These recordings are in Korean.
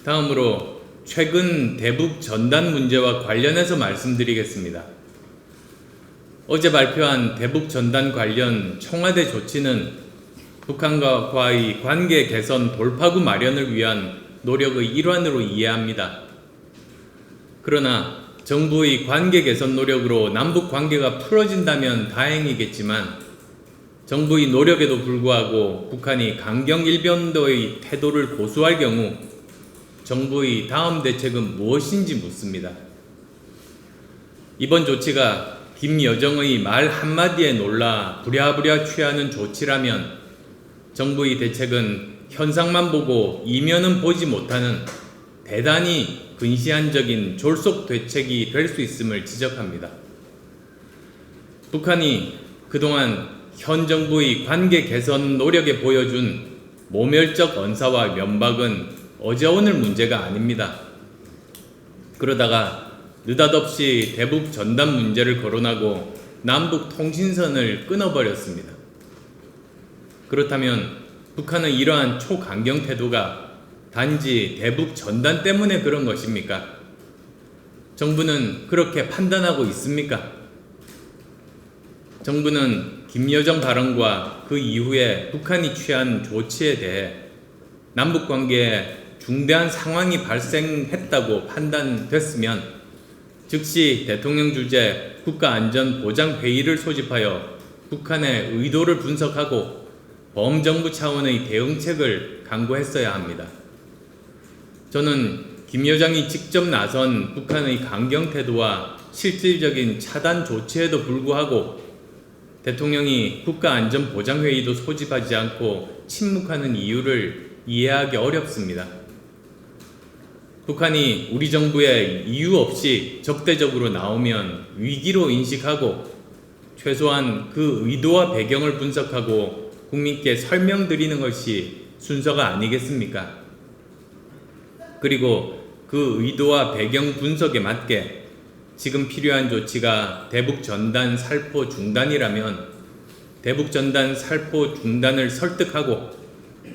다음으로 최근 대북 전단 문제와 관련해서 말씀드리겠습니다. 어제 발표한 대북 전단 관련 청와대 조치는 북한과의 관계 개선 돌파구 마련을 위한 노력의 일환으로 이해합니다. 그러나 정부의 관계 개선 노력으로 남북 관계가 풀어진다면 다행이겠지만 정부의 노력에도 불구하고 북한이 강경 일변도의 태도를 고수할 경우 정부의 다음 대책은 무엇인지 묻습니다. 이번 조치가 김여정의 말 한마디에 놀라 부랴부랴 취하는 조치라면 정부의 대책은 현상만 보고 이면은 보지 못하는 대단히 근시안적인 졸속 대책이 될 수 있음을 지적합니다. 북한이 그동안 현 정부의 관계 개선 노력에 보여준 모멸적 언사와 면박은 어제 오늘 문제가 아닙니다. 그러다가 느닷없이 대북 전단 문제를 거론하고 남북 통신선을 끊어버렸습니다. 그렇다면 북한은 이러한 초강경 태도가 단지 대북 전단 때문에 그런 것입니까? 정부는 그렇게 판단하고 있습니까? 정부는 김여정 발언과 그 이후에 북한이 취한 조치에 대해 남북관계에 중대한 상황이 발생했다고 판단됐으면 즉시 대통령 주재 국가안전보장회의를 소집하여 북한의 의도를 분석하고 범정부 차원의 대응책을 강구했어야 합니다. 저는 김 여정이 직접 나선 북한의 강경 태도와 실질적인 차단 조치에도 불구하고 대통령이 국가안전보장회의도 소집하지 않고 침묵하는 이유를 이해하기 어렵습니다. 북한이 우리 정부에 이유 없이 적대적으로 나오면 위기로 인식하고 최소한 그 의도와 배경을 분석하고 국민께 설명드리는 것이 순서가 아니겠습니까? 그리고 그 의도와 배경 분석에 맞게 지금 필요한 조치가 대북 전단 살포 중단이라면 대북 전단 살포 중단을 설득하고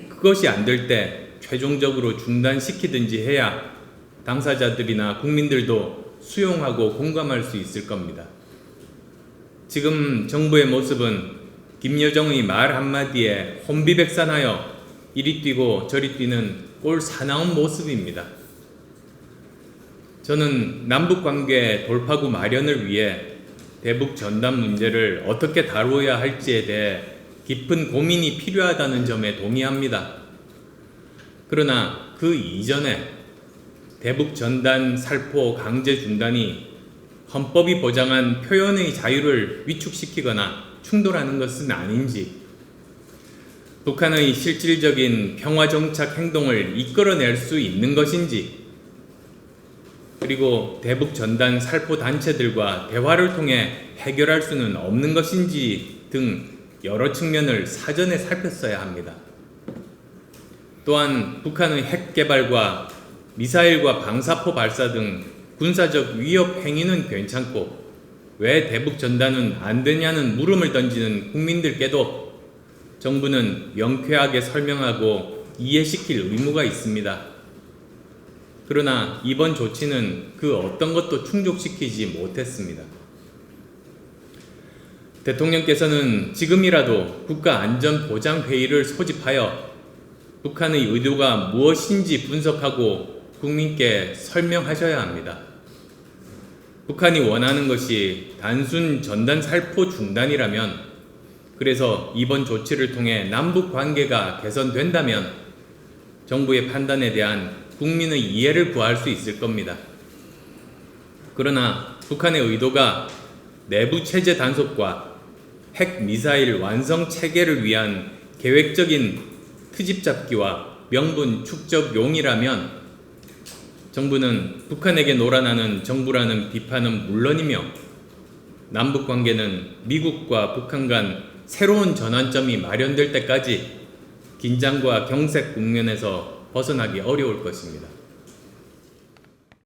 그것이 안 될 때 최종적으로 중단시키든지 해야 당사자들이나 국민들도 수용하고 공감할 수 있을 겁니다. 지금 정부의 모습은 김여정의 말 한마디에 혼비백산하여 이리 뛰고 저리 뛰는 꼴 사나운 모습입니다. 저는 남북관계 돌파구 마련을 위해 대북 전단 문제를 어떻게 다루어야 할지에 대해 깊은 고민이 필요하다는 점에 동의합니다. 그러나 그 이전에 대북 전단 살포 강제 중단이 헌법이 보장한 표현의 자유를 위축시키거나 충돌하는 것은 아닌지, 북한의 실질적인 평화정착 행동을 이끌어낼 수 있는 것인지, 그리고 대북 전단 살포 단체들과 대화를 통해 해결할 수는 없는 것인지 등 여러 측면을 사전에 살폈어야 합니다. 또한 북한의 핵 개발과 미사일과 방사포 발사 등 군사적 위협 행위는 괜찮고 왜 대북 전단은 안 되냐는 물음을 던지는 국민들께도 정부는 명쾌하게 설명하고 이해시킬 의무가 있습니다. 그러나 이번 조치는 그 어떤 것도 충족시키지 못했습니다. 대통령께서는 지금이라도 국가안전보장회의를 소집하여 북한의 의도가 무엇인지 분석하고 국민께 설명하셔야 합니다. 북한이 원하는 것이 단순 전단 살포 중단이라면, 그래서 이번 조치를 통해 남북 관계가 개선된다면 정부의 판단에 대한 국민의 이해를 구할 수 있을 겁니다. 그러나 북한의 의도가 내부 체제 단속과 핵 미사일 완성 체계를 위한 계획적인 트집 잡기와 명분 축적용이라면 정부는 북한에게 놀아나는 정부라는 비판은 물론이며 남북 관계는 미국과 북한 간 새로운 전환점이 마련될 때까지 긴장과 경색 국면에서 벗어나기 어려울 것입니다.